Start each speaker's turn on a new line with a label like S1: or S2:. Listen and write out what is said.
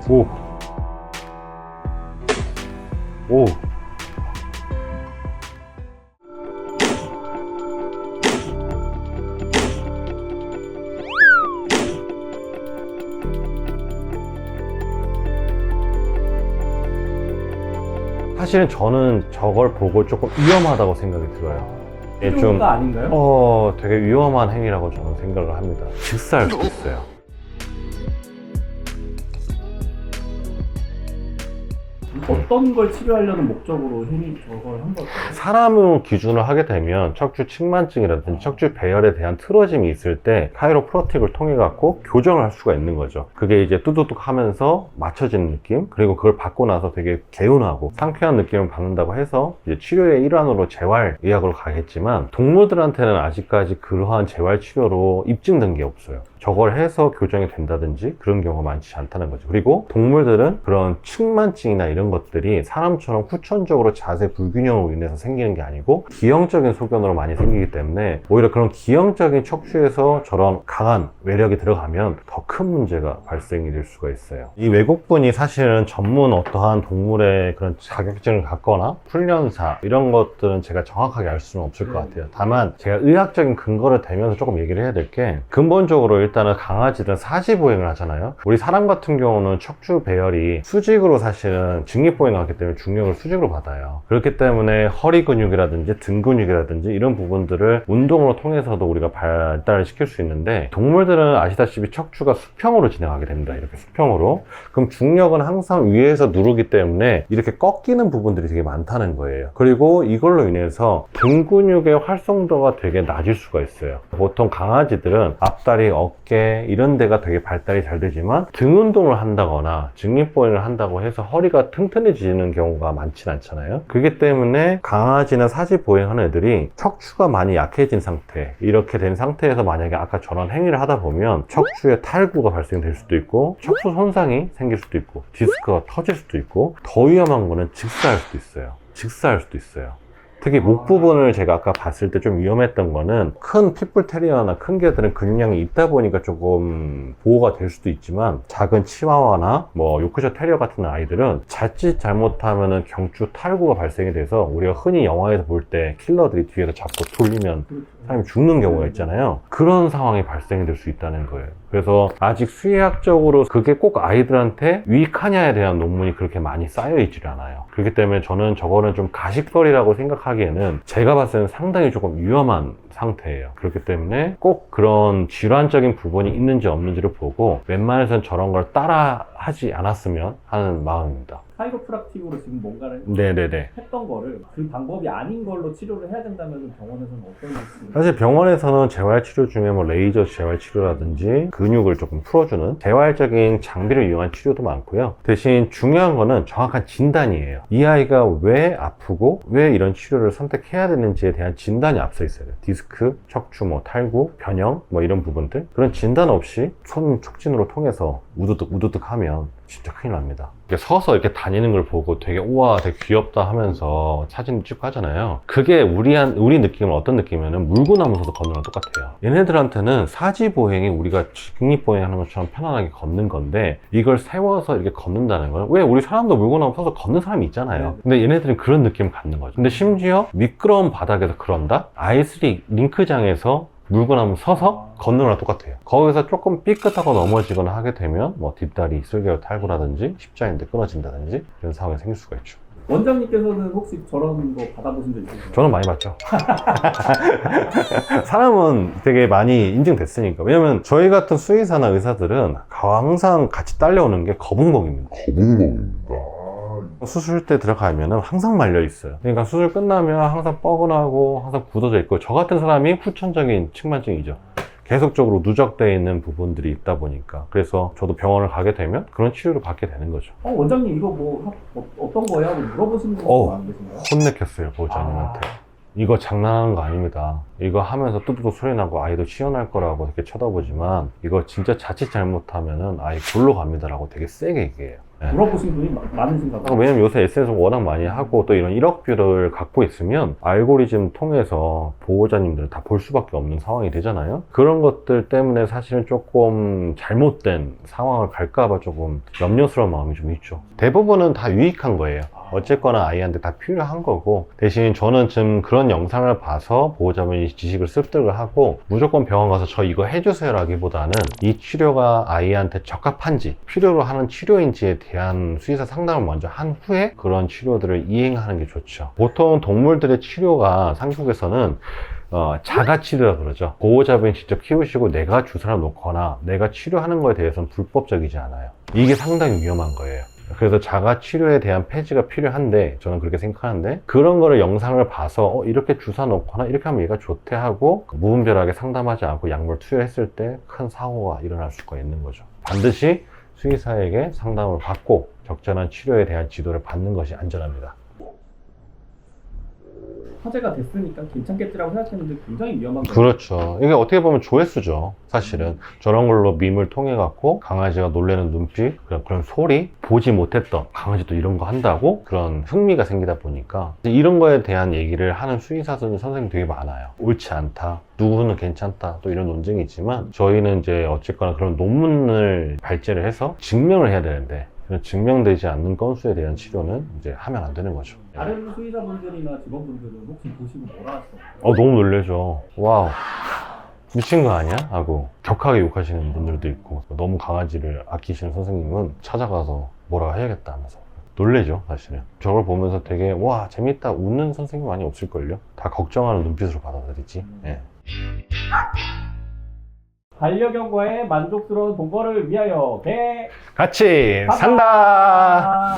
S1: 오. 오. 사실은 저는 저걸 보고 조금 위험하다고 생각이 들어요. 이게 좀
S2: 아닌가요?
S1: 되게 위험한 행위라고 저는 생각을 합니다. 직사할 수도 있어요.
S2: 어떤 걸 치료하려는 목적으로 저걸 한 걸까요?
S1: 사람을 기준으로 하게 되면 척추 측만증이라든지 척추 배열에 대한 틀어짐이 있을 때 카이로프라틱을 통해 갖고 교정을 할 수가 있는 거죠. 그게 이제 뚜두둑 하면서 맞춰지는 느낌, 그리고 그걸 받고 나서 되게 개운하고 상쾌한 느낌을 받는다고 해서 이제 치료의 일환으로 재활의학으로 가겠지만, 동물들한테는 아직까지 그러한 재활치료로 입증된 게 없어요. 저걸 해서 교정이 된다든지 그런 경우가 많지 않다는 거죠. 그리고 동물들은 그런 측만증이나 이런 것들이 사람처럼 후천적으로 자세 불균형으로 인해서 생기는 게 아니고 기형적인 소견으로 많이 생기기 때문에, 오히려 그런 기형적인 척추에서 저런 강한 외력이 들어가면 더 큰 문제가 발생이 될 수가 있어요. 이 외국분이 사실은 전문 어떠한 동물의 그런 자격증을 갖거나 훈련사 이런 것들은 제가 정확하게 알 수는 없을 것 같아요. 다만 제가 의학적인 근거를 대면서 조금 얘기를 해야 될 게, 근본적으로 일단은 강아지들은 사지보행을 하잖아요. 우리 사람 같은 경우는 척추 배열이 수직으로 사실은 직립보행을 하기 때문에 중력을 수직으로 받아요. 그렇기 때문에 허리 근육이라든지 등 근육이라든지 이런 부분들을 운동으로 통해서도 우리가 발달을 시킬 수 있는데, 동물들은 아시다시피 척추가 수평으로 진행하게 됩니다. 이렇게 수평으로. 그럼 중력은 항상 위에서 누르기 때문에 이렇게 꺾이는 부분들이 되게 많다는 거예요. 그리고 이걸로 인해서 등 근육의 활성도가 되게 낮을 수가 있어요. 보통 강아지들은 앞다리, 어깨 이런 데가 되게 발달이 잘 되지만 등 운동을 한다거나 직립보행을 한다고 해서 허리가 튼튼해지는 경우가 많진 않잖아요. 그렇기 때문에 강아지나 사지보행하는 애들이 척추가 많이 약해진 상태, 이렇게 된 상태에서 만약에 아까 저런 행위를 하다 보면 척추에 탈구가 발생될 수도 있고 척추 손상이 생길 수도 있고 디스크가 터질 수도 있고, 더 위험한 거는 직사할 수도 있어요. 직사할 수도 있어요. 특히 목 부분을 제가 아까 봤을 때 좀 위험했던 거는, 큰 핏불 테리어나 큰 개들은 근육량이 있다 보니까 조금 보호가 될 수도 있지만, 작은 치와와나 뭐 요크셔 테리어 같은 아이들은 자칫 잘못하면은 경추 탈구가 발생이 돼서 우리가 흔히 영화에서 볼 때 킬러들이 뒤에서 잡고 돌리면 사람이 죽는 경우가 있잖아요. 그런 상황이 발생이 될 수 있다는 거예요. 그래서 아직 수의학적으로 그게 꼭 아이들한테 유익하냐에 대한 논문이 그렇게 많이 쌓여 있질 않아요. 그렇기 때문에 저는 저거는 좀 가식설이라고 생각하기에는 제가 봤을 때는 상당히 조금 위험한 상태예요. 그렇기 때문에 꼭 그런 질환적인 부분이 있는지 없는지를 보고 웬만해서는 저런 걸 따라 하지 않았으면 하는 마음입니다.
S2: 카이로프락틱으로 지금 뭔가를
S1: 네네네.
S2: 했던 거를 그 방법이 아닌 걸로 치료를 해야 된다면 병원에서는 어떤 말씀을?
S1: 사실 병원에서는 재활치료 중에 뭐 레이저 재활치료라든지 근육을 조금 풀어주는 재활적인 장비를 이용한 치료도 많고요. 대신 중요한 거는 정확한 진단이에요. 이 아이가 왜 아프고 왜 이런 치료를 선택해야 되는지에 대한 진단이 앞서 있어야 돼요. 디스크, 척추, 뭐 탈구, 변형 뭐 이런 부분들, 그런 진단 없이 손 촉진으로 통해서 우두둑 우두둑 하면 진짜 큰일 납니다. 서서 이렇게 다니는 걸 보고 되게 우와 되게 귀엽다 하면서 사진 찍고 하잖아요. 그게 우리 느낌은 어떤 느낌이냐면 물구나무서도 걷는 거랑 똑같아요. 얘네들한테는 사지보행이 우리가 직립보행 하는 것처럼 편안하게 걷는 건데, 이걸 세워서 이렇게 걷는다는 거는, 왜 우리 사람도 물구나무 서서 걷는 사람이 있잖아요. 근데 얘네들은 그런 느낌을 갖는 거죠. 근데 심지어 미끄러운 바닥에서 그런다? 아이스리 링크장에서 물구나무 서서 걷는 거랑 똑같아요. 거기서 조금 삐끗하고 넘어지거나 하게 되면 뭐 뒷다리 쓸개로 탈구라든지 십자인대 끊어진다든지 이런 상황이 생길 수가 있죠.
S2: 원장님께서는 혹시 저런 거 받아보신 적 있으세요?
S1: 저는 많이 봤죠. 사람은 되게 많이 인증됐으니까. 왜냐면 저희 같은 수의사나 의사들은 항상 같이 딸려오는 게 거북목입니다. 수술 때 들어가면은 항상 말려 있어요. 그러니까 수술 끝나면 항상 뻐근하고 항상 굳어져 있고, 저 같은 사람이 후천적인 측만증이죠. 계속적으로 누적되어 있는 부분들이 있다 보니까. 그래서 저도 병원을 가게 되면 그런 치료를 받게 되는 거죠.
S2: 원장님 이거 어떤 거야? 하고 물어보시는 분도 안 계신가요?
S1: 혼내켰어요, 보호자님한테. 이거 장난하는 거 아닙니다. 이거 하면서 뚜두둑 소리 나고 아이도 치연할 거라고 이렇게 쳐다보지만 이거 진짜 자칫 잘못하면은 아이 골로 갑니다라고 되게 세게 얘기해요. 네.
S2: 물어보신 분이 많으신가 봐요.
S1: 왜냐면 요새 SNS 워낙 많이 하고 또 이런 1억 뷰를 갖고 있으면 알고리즘 통해서 보호자님들을 다 볼 수밖에 없는 상황이 되잖아요. 그런 것들 때문에 사실은 조금 잘못된 상황을 갈까봐 조금 염려스러운 마음이 좀 있죠. 대부분은 다 유익한 거예요. 어쨌거나 아이한테 다 필요한 거고, 대신 저는 지금 그런 영상을 봐서 보호자분이 지식을 습득을 하고 무조건 병원 가서 저 이거 해주세요 라기보다는 이 치료가 아이한테 적합한지 필요로 하는 치료인지에 대한 수의사 상담을 먼저 한 후에 그런 치료들을 이행하는 게 좋죠. 보통 동물들의 치료가 한국에서는 자가치료라 그러죠. 보호자분이 직접 키우시고 내가 주사를 놓거나 내가 치료하는 거에 대해서는 불법적이지 않아요. 이게 상당히 위험한 거예요. 그래서 자가치료에 대한 폐지가 필요한데, 저는 그렇게 생각하는데, 그런 거를 영상을 봐서 이렇게 주사 놓거나 이렇게 하면 얘가 좋대 하고 무분별하게 상담하지 않고 약물 투여했을 때 큰 사고가 일어날 수가 있는 거죠. 반드시 수의사에게 상담을 받고 적절한 치료에 대한 지도를 받는 것이 안전합니다.
S2: 화제가 됐으니까 괜찮겠지라고 생각했는데 굉장히 위험한 거예요.
S1: 그렇죠. 이게 어떻게 보면 조회수죠. 사실은 저런 걸로 밈을 통해 갖고 강아지가 놀라는 눈빛, 그런 소리, 보지 못했던 강아지도 이런 거 한다고 그런 흥미가 생기다 보니까 이런 거에 대한 얘기를 하는 수의사 선생님 되게 많아요. 옳지 않다, 누구는 괜찮다, 또 이런 논쟁이 있지만 저희는 이제 어쨌거나 그런 논문을 발제를 해서 증명을 해야 되는데, 증명되지 않는 건수에 대한 치료는 이제 하면 안 되는 거죠.
S2: 다른 수의사분들이나 직원분들은 혹시 보시고 뭐라 하시나요?
S1: 너무 놀라죠. 와우, 미친 거 아니야? 하고 격하게 욕하시는 분들도 있고, 너무 강아지를 아끼시는 선생님은 찾아가서 뭐라 해야겠다 하면서 놀래죠. 사실은 저걸 보면서 되게 와 재밌다 웃는 선생님 많이 없을걸요. 다 걱정하는 눈빛으로 받아들이지. 예.
S2: 반려견과의 만족스러운 동거를 위하여 개
S1: 같이 산다.